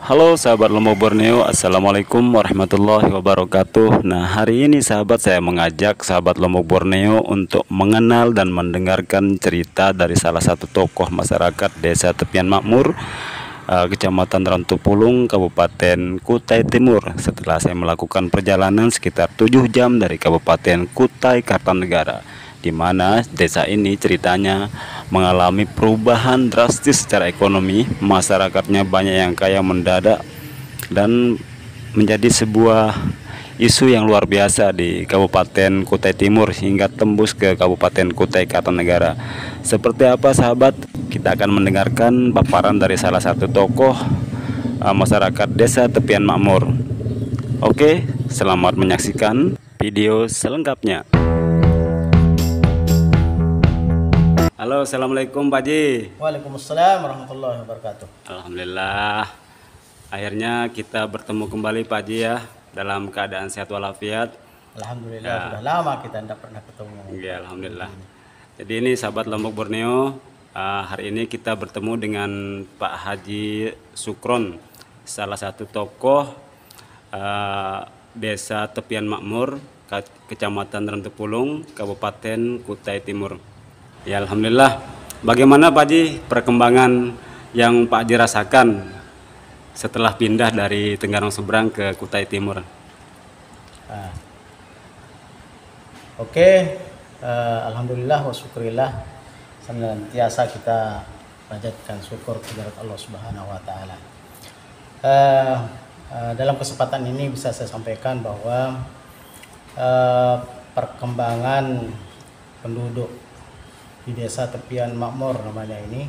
Halo sahabat Lombok Borneo, Assalamualaikum warahmatullahi wabarakatuh. Nah, hari ini sahabat, saya mengajak sahabat Lombok Borneo untuk mengenal dan mendengarkan cerita dari salah satu tokoh masyarakat Desa Tepian Makmur, Kecamatan Rantupulung, Kabupaten Kutai Timur. Setelah saya melakukan perjalanan sekitar 7 jam dari Kabupaten Kutai Kartanegara, di mana desa ini ceritanya mengalami perubahan drastis secara ekonomi. Masyarakatnya banyak yang kaya mendadak dan menjadi sebuah isu yang luar biasa di Kabupaten Kutai Timur hingga tembus ke Kabupaten Kutai Kartanegara. Seperti apa sahabat? Kita akan mendengarkan paparan dari salah satu tokoh masyarakat Desa Tepian Makmur. Oke, selamat menyaksikan video selengkapnya. Halo, assalamualaikum Pak Ji. Waalaikumsalam warahmatullahi wabarakatuh. Alhamdulillah, akhirnya kita bertemu kembali Pak Ji ya, dalam keadaan sehat walafiat. Alhamdulillah Ya. sudah lama kita tidak pernah ketemu. Ya, alhamdulillah. Jadi ini sahabat Lombok Borneo, hari ini kita bertemu dengan Pak Haji Sukron, salah satu tokoh Desa Tepian Makmur, Kecamatan Rantupulung, Kabupaten Kutai Timur. Ya, alhamdulillah. Bagaimana Pak Haji perkembangan yang Pak Haji rasakan setelah pindah dari Tenggarong Seberang ke Kutai Timur? Nah, Oke, alhamdulillah wa syukurillah, senantiasa kita panjatkan syukur kepada Allah Subhanahu wa taala. Dalam kesempatan ini bisa saya sampaikan bahwa perkembangan penduduk di Desa Tepian Makmur namanya ini,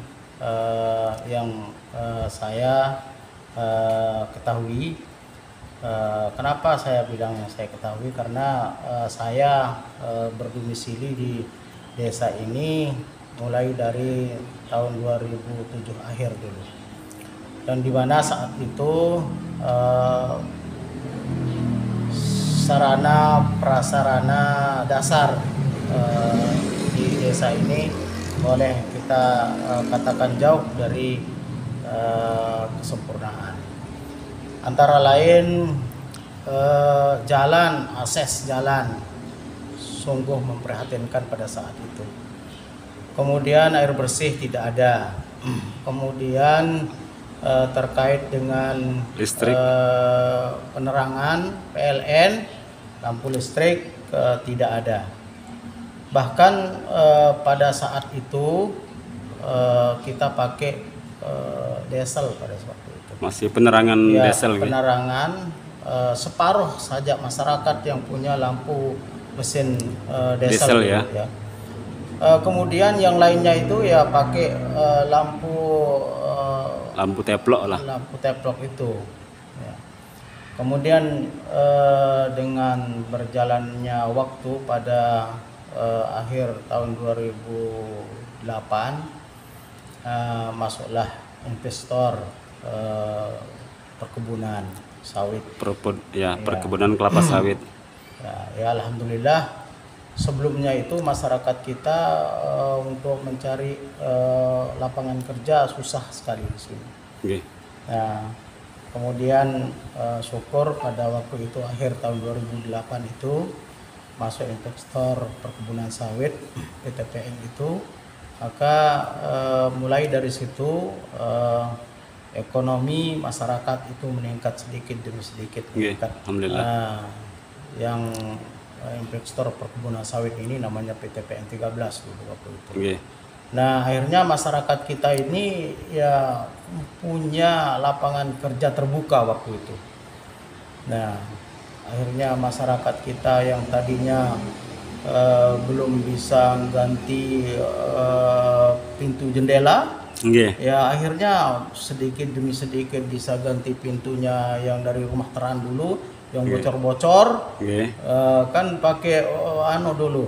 yang saya ketahui. Kenapa saya bilang saya ketahui? Karena saya berdomisili di desa ini mulai dari tahun 2007 akhir dulu, dan di mana saat itu sarana prasarana dasar di desa ini boleh kita katakan jauh dari kesempurnaan. Antara lain jalan, akses jalan sungguh memprihatinkan pada saat itu. Kemudian air bersih tidak ada. Kemudian terkait dengan Listrik, penerangan PLN, lampu listrik tidak ada. Bahkan pada saat itu kita pakai diesel pada saat itu. masih penerangan Ya, diesel gitu. penerangan separuh saja masyarakat yang punya lampu mesin diesel Diesel ya. dulu, ya. Kemudian yang lainnya itu ya pakai lampu Lampu teplok lah. lampu teplok itu. Ya. Kemudian dengan berjalannya waktu pada akhir tahun 2008 masuklah investor perkebunan sawit. Perkebunan kelapa sawit. Ya, alhamdulillah. Sebelumnya itu masyarakat kita untuk mencari lapangan kerja susah sekali di sini. Oke. Nah, kemudian syukur pada waktu itu akhir tahun 2008 itu masuk investor perkebunan sawit PTPN itu, maka mulai dari situ ekonomi masyarakat itu meningkat sedikit demi sedikit. Meningkat. Alhamdulillah. Yang investor perkebunan sawit ini namanya PTPN 13 dulu waktu itu. Nah, akhirnya masyarakat kita ini ya punya lapangan kerja terbuka waktu itu. Nah, akhirnya masyarakat kita yang tadinya belum bisa ganti pintu jendela, ya akhirnya sedikit demi sedikit bisa ganti pintunya yang dari rumah teran dulu, yang bocor-bocor, kan pakai dulu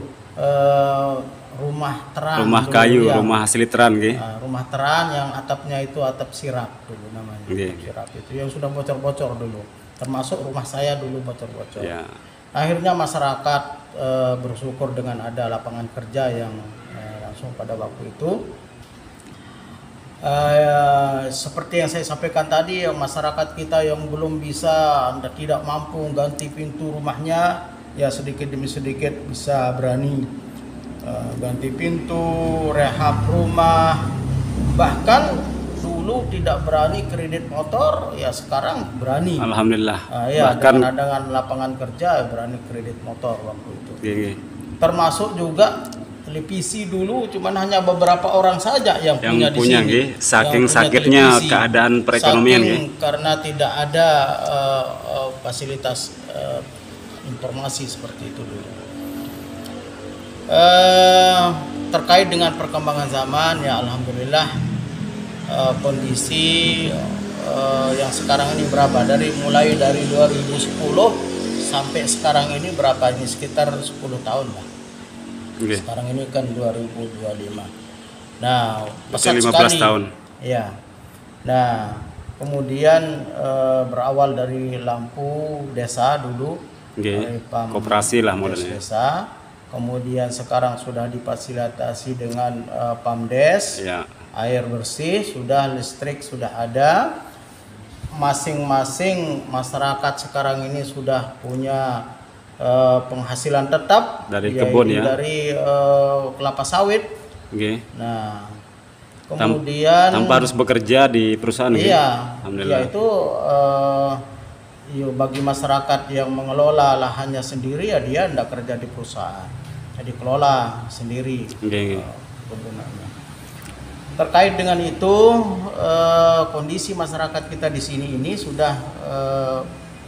rumah teran, rumah dulu, kayu, ya. rumah asli teran gitu. Rumah teran yang atapnya itu atap sirap dulu namanya. Sirap itu yang sudah bocor-bocor dulu, termasuk rumah saya dulu bocor-bocor. Akhirnya masyarakat bersyukur dengan ada lapangan kerja yang langsung pada waktu itu. Seperti yang saya sampaikan tadi, masyarakat kita yang belum bisa, tidak mampu ganti pintu rumahnya, ya sedikit demi sedikit bisa berani ganti pintu, rehab rumah. Bahkan dulu tidak berani kredit motor, ya sekarang berani. Alhamdulillah. Ya, Bahkan dengan lapangan kerja berani kredit motor waktu itu. Termasuk juga televisi dulu cuman hanya beberapa orang saja yang punya di sini. Saking sakitnya keadaan perekonomian karena tidak ada fasilitas informasi seperti itu dulu. Terkait dengan perkembangan zaman, ya alhamdulillah kondisi yang sekarang ini berapa, mulai dari 2010 sampai sekarang ini berapa, ini sekitar 10 tahun lah. Sekarang ini kan 2025. Nah, pesat 15 sekali. tahun. Ya. Nah, kemudian berawal dari lampu desa dulu, dari koperasi lah modelnya. Desa. Kemudian sekarang sudah difasilitasi dengan Pamdes, air bersih sudah, listrik sudah ada. Masing-masing masyarakat sekarang ini sudah punya penghasilan tetap dari kebun, dari kelapa sawit. Nah, kemudian tanpa harus bekerja di perusahaan. Alhamdulillah. Itu bagi masyarakat yang mengelola lahannya sendiri, ya dia tidak kerja di perusahaan, jadi kelola sendiri kebunannya. Terkait dengan itu, kondisi masyarakat kita di sini ini sudah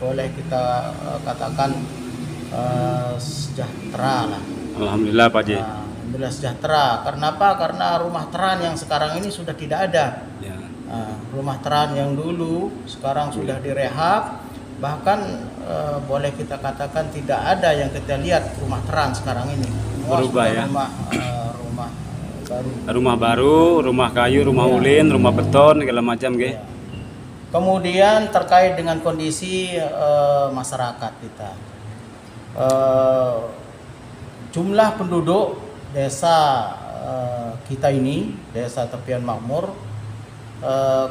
boleh kita katakan sejahtera lah. Alhamdulillah Pak Ji. Alhamdulillah sejahtera. Karena apa? Karena rumah teran yang sekarang ini sudah tidak ada. Rumah teran yang dulu sekarang sudah direhab. Bahkan boleh kita katakan tidak ada yang kita lihat rumah teran sekarang ini. Berubah ya. Rumah baru. Rumah baru, rumah kayu, rumah ulin, rumah beton, segala macam Kemudian terkait dengan kondisi masyarakat kita. Jumlah penduduk desa kita ini, Desa Tepian Makmur,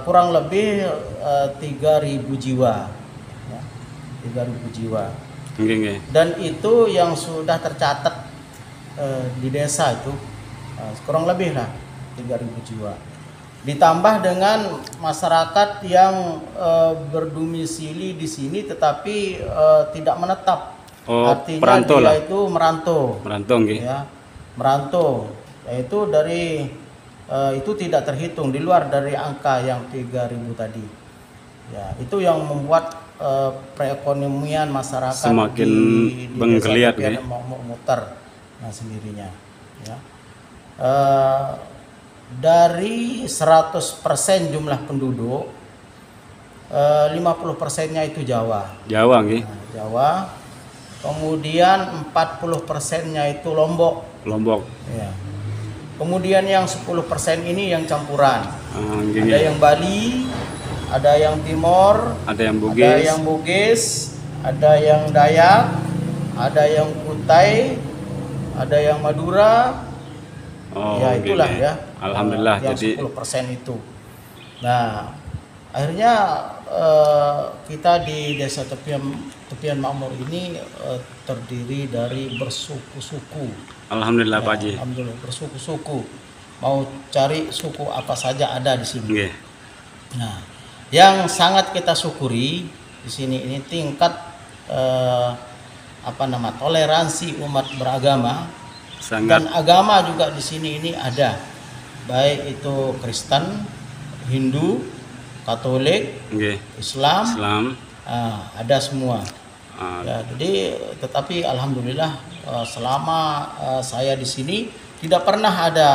kurang lebih 3.000 jiwa, 3.000 jiwa. Dan itu yang sudah tercatat di desa itu kurang lebih lah 3.000 jiwa. Ditambah dengan masyarakat yang berdomisili di sini tetapi tidak menetap. Artinya perantau dia lah. Itu merantau. Merantau. Yaitu dari itu tidak terhitung di luar dari angka yang 3.000 tadi. Ya, itu yang membuat perekonomian masyarakat semakin di menggeliat muter sendirinya. Ya. Dari 100% jumlah penduduk, 50%-nya itu Jawa. Jawa. Kemudian 40%-nya itu Lombok. Ya. Kemudian yang 10% ini yang campuran. Ada yang Bali, ada yang Timor, ada yang Bugis, ada yang Dayak, ada yang Kutai, ada yang Madura. Ya itulah ya. Alhamdulillah. Yang jadi 10% itu. Nah, akhirnya kita di Desa Tepian Makmur ini terdiri dari bersuku-suku. Alhamdulillah Pak Ji. Alhamdulillah bersuku-suku. Mau cari suku apa saja ada di sini. Nah, yang sangat kita syukuri di sini ini tingkat toleransi umat beragama. Dan agama juga di sini ini ada, baik itu Kristen, Hindu, Katolik, Islam. Ada semua. Ya, jadi tetapi alhamdulillah selama saya di sini tidak pernah ada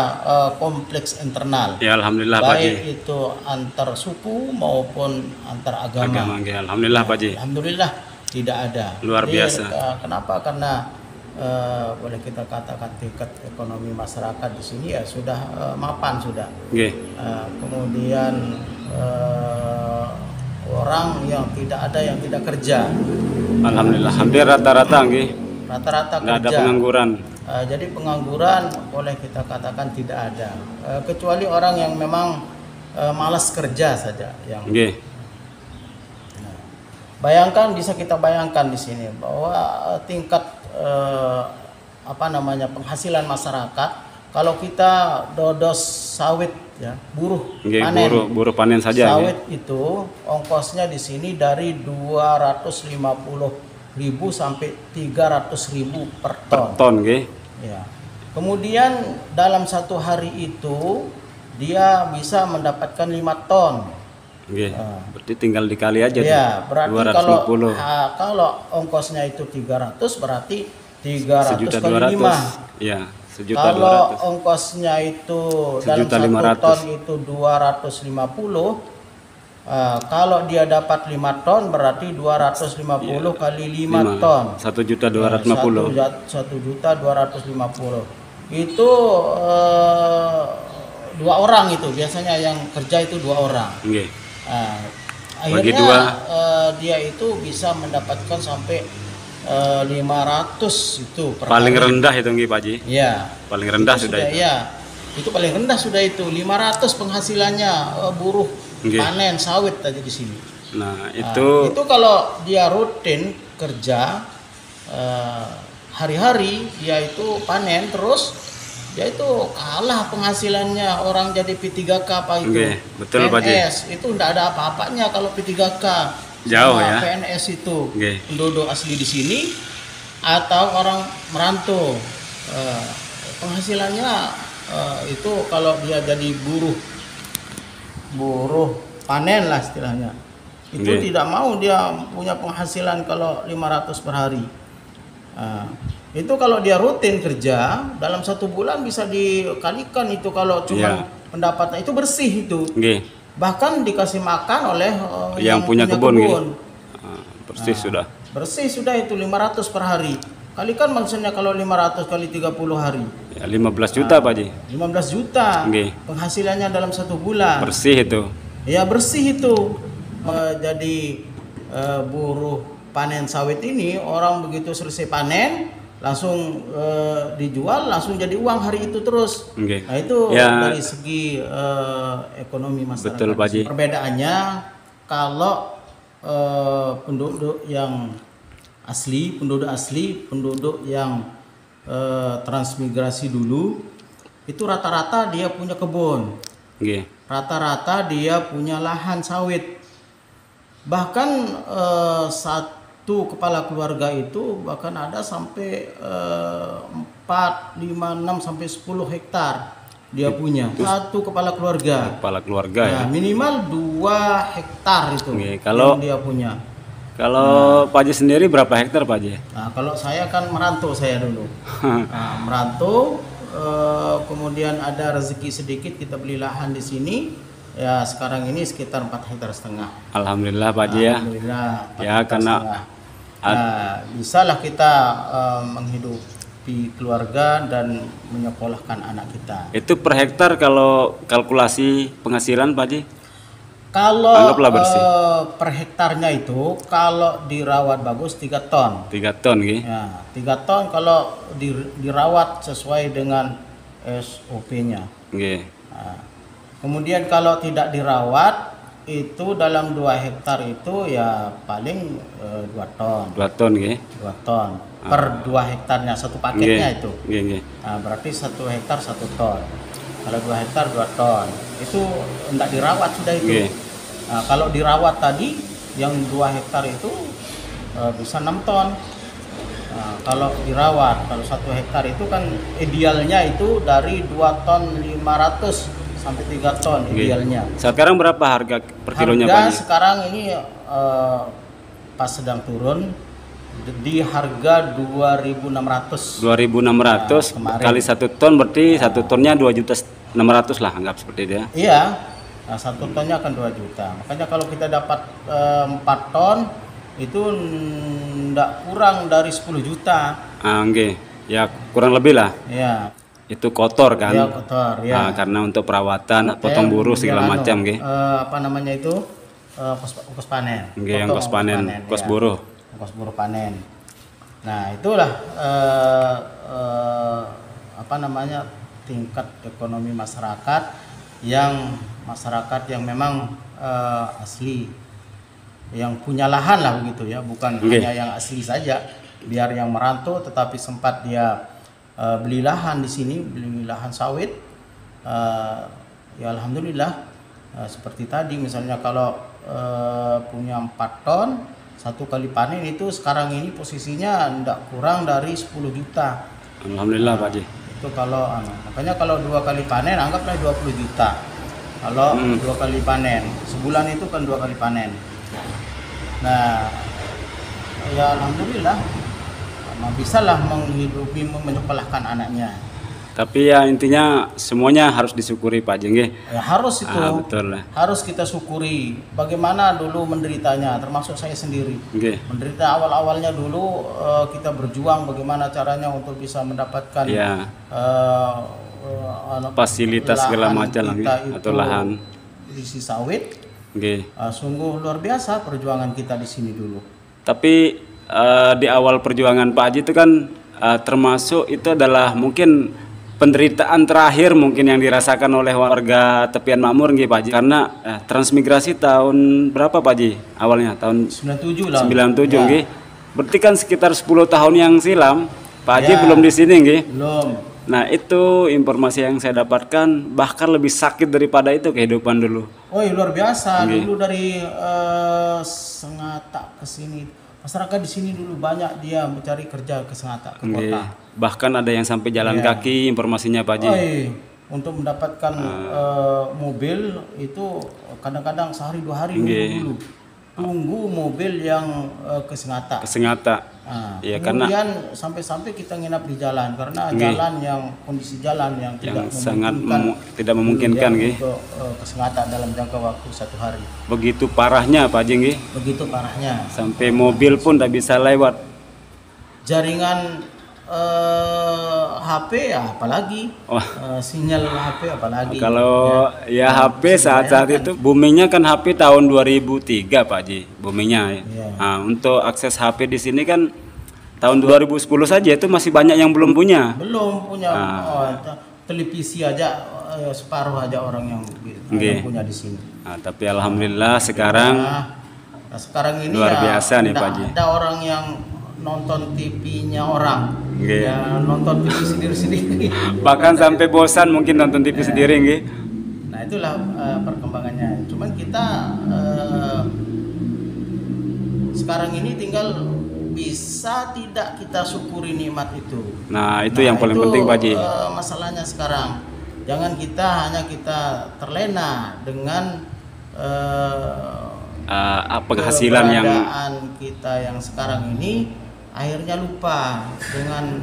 kompleks internal. Ya alhamdulillah baik Pak Ji. Itu antar suku maupun antar agama. Alhamdulillah Pak Ji. Alhamdulillah tidak ada. Luar biasa. Kenapa? Karena boleh kita katakan tingkat ekonomi masyarakat di sini ya sudah mapan sudah. Kemudian orang yang tidak ada yang tidak kerja. Alhamdulillah hampir rata-rata Rata-rata kerja. Nggak ada pengangguran. Jadi pengangguran boleh kita katakan tidak ada. Kecuali orang yang memang malas kerja saja yang. Nggih. Nah, bayangkan, bisa kita bayangkan di sini bahwa tingkat penghasilan masyarakat kalau kita dodos sawit ya, buruh panen. Buruh panen saja. Sawit itu ongkosnya di sini dari 250.000 sampai 300.000 per ton. Ya. Kemudian dalam satu hari itu dia bisa mendapatkan 5 ton. Berarti tinggal dikali aja. Ya, berarti 250. kalau ongkosnya itu 300, berarti 300 kali 5. Ya, 1.200.000. Kalau ongkosnya itu dalam 1 ton itu 250, kalau dia dapat 5 ton berarti 250 kali 5 ton. 1.250.000. 1.250.000. Itu 2 orang itu biasanya yang kerja itu 2 orang. Akhirnya dia itu bisa mendapatkan sampai 500 itu per paling hari. Rendah itu nggih Pak Haji? Iya. Paling rendah sudah itu. Iya. Itu paling rendah sudah itu 500 penghasilannya buruh panen sawit aja di sini. Nah, itu kalau dia rutin kerja hari-hari dia itu panen terus, dia itu kalah penghasilannya orang jadi P3K apa itu. Betul Pak Haji. PNS itu enggak ada apa-apanya kalau P3K. Jauh ya. PNS itu penduduk asli di sini atau orang merantau. Penghasilannya itu kalau dia jadi buruh panen lah istilahnya. Itu tidak mau dia punya penghasilan kalau 500 per hari. Itu kalau dia rutin kerja dalam 1 bulan bisa dikalikan itu kalau cuma pendapatnya itu bersih itu. Bahkan dikasih makan oleh yang punya kebun. Bersih sudah. Bersih sudah itu 500 per hari. Kalikan maksudnya kalau 500 kali 30 hari. Ya, 15 juta Pak Haji. 15 juta. Penghasilannya dalam 1 bulan. Bersih itu. Ya bersih itu. Jadi buruh panen sawit ini orang begitu selesai panen langsung dijual langsung jadi uang hari itu terus. Nah itu dari segi ekonomi masyarakat. Betul Pak Haji. Perbedaannya kalau penduduk yang asli, penduduk yang transmigrasi dulu itu rata-rata dia punya kebun. Rata-rata dia punya lahan sawit. Bahkan satu kepala keluarga itu bahkan ada sampai 4, 5, 6 sampai 10 hektar dia punya. Satu kepala keluarga. Ya. Minimal 2 hektar itu kalau yang dia punya. Kalau Pak Haji sendiri berapa hektar Pak Haji? Nah, kalau saya kan merantau saya dulu. Merantau, kemudian ada rezeki sedikit kita beli lahan di sini. Ya sekarang ini sekitar 4,5 hektar. Alhamdulillah Pak Haji ya. Alhamdulillah. Ya karena bisalah kita menghidupi keluarga dan menyekolahkan anak kita. Itu per hektar kalau kalkulasi penghasilan Pak Haji? Kalau per hektarnya itu kalau dirawat bagus 3 ton. 3 ton gitu. Ya, 3 ton kalau dirawat sesuai dengan SOP-nya. Nah, kemudian kalau tidak dirawat itu dalam 2 hektar itu ya paling 2 ton. 2 ton gitu. 2 ton per 2 hektarnya satu paketnya itu. Nah, berarti 1 hektar 1 ton. Kalau 2 hektar 2 ton. Itu enggak dirawat sudah itu. Nah, kalau dirawat tadi yang 2 hektar itu bisa 6 ton. Nah, kalau dirawat, kalau 1 hektar itu kan idealnya itu dari 2 ton 500 sampai 3 ton idealnya. Sekarang berapa harga per kilonya Pak? Harga sekarang ini pas sedang turun di harga 2.600. 2.600 kali 1 ton berarti 1 tonnya 2.600.000 lah, anggap seperti itu ya. Iya. Nah, 1 tonnya akan 2 juta. Makanya kalau kita dapat 4 ton itu enggak kurang dari 10 juta. Ya kurang lebih lah. Iya. Itu kotor kan? Iya, kotor ya. Nah, karena untuk perawatan, potong buruh segala macam apa namanya itu? Ongkos panen. Ongkos panen, ongkos buruh. Ongkos buruh panen. Nah, itulah apa namanya tingkat ekonomi masyarakat yang masyarakat yang memang asli, yang punya lahan lah begitu ya, bukan hanya yang asli saja, biar yang merantau tetapi sempat dia beli lahan di sini, beli lahan sawit, ya alhamdulillah. Seperti tadi misalnya kalau punya 4 ton, 1 kali panen itu sekarang ini posisinya tidak kurang dari 10 juta. Alhamdulillah Pak Haji. Itu kalau makanya kalau 2 kali panen anggaplah 20 juta. Kalau 2 kali panen, sebulan itu kan 2 kali panen. Nah, ya alhamdulillah bisalah menghidupi, menyekolahkan anaknya. Tapi ya intinya semuanya harus disyukuri Pak Haji nggih. Ya harus itu. Betul lah. Harus kita syukuri. Bagaimana dulu menderitanya, termasuk saya sendiri. Nggih. Menderita awal-awalnya dulu, kita berjuang bagaimana caranya untuk bisa mendapatkan fasilitas segala macam atau lahan isi sawit. Nggih. Sungguh luar biasa perjuangan kita di sini dulu. Tapi di awal perjuangan Pak Haji itu kan termasuk itu adalah mungkin penderitaan terakhir mungkin yang dirasakan oleh warga tepian makmur nggih Pak Haji, karena transmigrasi tahun berapa Pak Haji awalnya? Tahun 97 lah. 97 nggih. Berarti kan sekitar 10 tahun yang silam Pak Haji belum di sini nggih. Belum. Nah, itu informasi yang saya dapatkan, bahkan lebih sakit daripada itu kehidupan dulu. Oh, luar biasa. Dulu dari Sengata ke sini, masyarakat di sini dulu banyak dia mencari kerja ke Sengata, ke kota. Bahkan ada yang sampai jalan kaki informasinya Pak Haji. Untuk mendapatkan mobil itu kadang-kadang sehari 2 hari dulu. Tunggu mobil yang ke Sengata. Ke Sengata. Ya, kemudian sampai-sampai kita nginap di jalan karena jalan yang kondisi jalan yang tidak memungkinkan untuk ke Sengata dalam jangka waktu 1 hari. Begitu parahnya Pak Haji nggih? Begitu parahnya. Sampai mobil pun tidak bisa lewat. Jaringan HP ya apalagi, sinyal HP apalagi. Kalau HP saat itu boomingnya kan HP tahun 2003 Pak Haji, boomingnya. Nah, untuk akses HP di sini kan tahun 2010 saja itu masih banyak yang belum punya. Belum punya. Televisi aja separuh aja orang yang punya di sini. Tapi alhamdulillah sekarang ini luar biasa nih Pak Haji. Ada orang yang nonton TV-nya orang, ya nonton TV sendiri-sendiri. Bahkan sampai bosan mungkin nonton TV sendiri, nggih. Nah itulah perkembangannya. Cuman kita sekarang ini tinggal bisa tidak kita syukuri nikmat itu. Nah itu yang paling penting Pak Haji. Masalahnya sekarang, jangan hanya kita terlena dengan penghasilan yang kita yang sekarang ini, akhirnya lupa dengan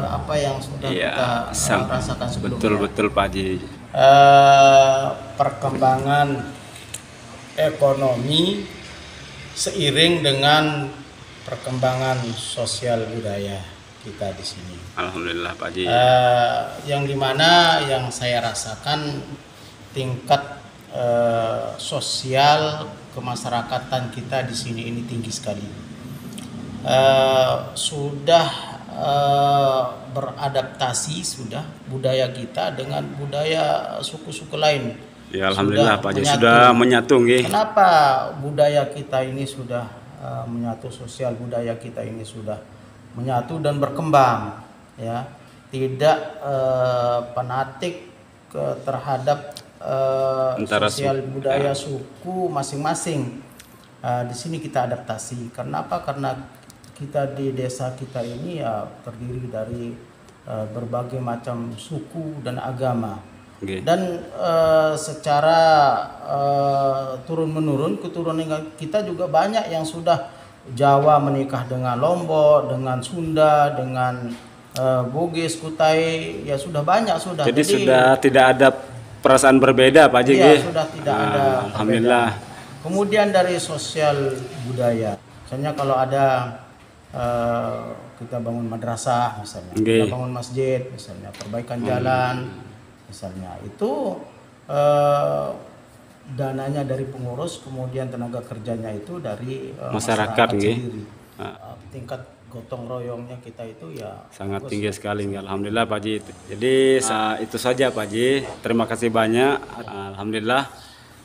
apa yang sudah kita rasakan sebelumnya. Betul Pak Haji. Perkembangan ekonomi seiring dengan perkembangan sosial budaya kita di sini. Alhamdulillah Pak Haji. Yang dimana yang saya rasakan tingkat sosial kemasyarakatan kita di sini ini tinggi sekali. Sudah beradaptasi sudah budaya kita dengan budaya suku-suku lain. Ya alhamdulillah Pak Haji sudah menyatu nggih. Kenapa budaya kita ini sudah menyatu, sosial budaya kita ini sudah menyatu dan berkembang ya. Tidak fanatik terhadap sosial budaya suku masing-masing. Di sini kita adaptasi. Kenapa? Karena kita di desa kita ini ya terdiri dari berbagai macam suku dan agama. Dan secara turun-menurun keturunan kita juga banyak yang sudah Jawa menikah dengan Lombok, dengan Sunda, dengan Bugis, Kutai, ya sudah banyak sudah. Jadi sudah tidak ada perasaan berbeda Pak Haji. Iya, sudah tidak ada. Alhamdulillah. Kemudian dari sosial budaya, misalnya kalau ada kita bangun madrasah misalnya, kita bangun masjid misalnya, perbaikan jalan misalnya, itu dananya dari pengurus, kemudian tenaga kerjanya itu dari masyarakat sendiri. tingkat gotong royongnya kita itu ya sangat bagus. tinggi sekali. Alhamdulillah Pak Haji. Jadi itu saja Pak Haji. Terima kasih banyak. Alhamdulillah.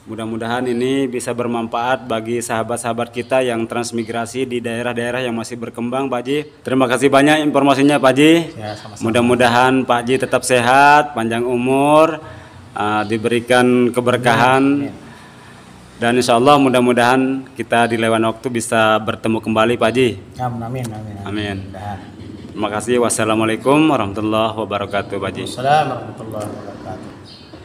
Mudah-mudahan ini bisa bermanfaat bagi sahabat-sahabat kita yang transmigrasi di daerah-daerah yang masih berkembang Pak Haji. Terima kasih banyak informasinya Pak Haji. Ya, sama-sama. Mudah-mudahan Pak Haji tetap sehat, panjang umur, diberikan keberkahan. Dan insya Allah mudah-mudahan kita di lain waktu bisa bertemu kembali Pak Haji. Amin. Amin. Terima kasih. Wassalamualaikum warahmatullahi wabarakatuh Pak Haji. Wassalamualaikum warahmatullahi wabarakatuh.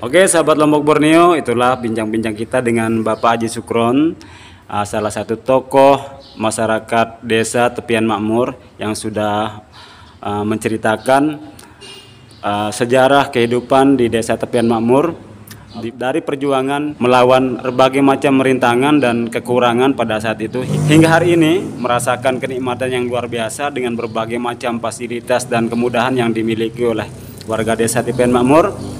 Oke sahabat Lombok Borneo, itulah bincang-bincang kita dengan Bapak Haji Sukron, salah satu tokoh masyarakat desa Tepian Makmur yang sudah menceritakan sejarah kehidupan di desa Tepian Makmur dari perjuangan melawan berbagai macam rintangan dan kekurangan pada saat itu hingga hari ini merasakan kenikmatan yang luar biasa dengan berbagai macam fasilitas dan kemudahan yang dimiliki oleh warga desa Tepian Makmur.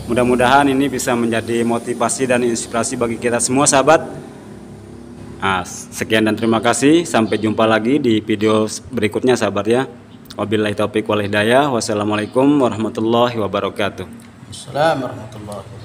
Mudah-mudahan ini bisa menjadi motivasi dan inspirasi bagi kita semua sahabat. Sekian dan terima kasih. Sampai jumpa lagi di video berikutnya sahabat ya. Wabillahi taufiq wal hidayah. Wassalamualaikum warahmatullahi wabarakatuh. Assalamualaikum warahmatullahi wabarakatuh.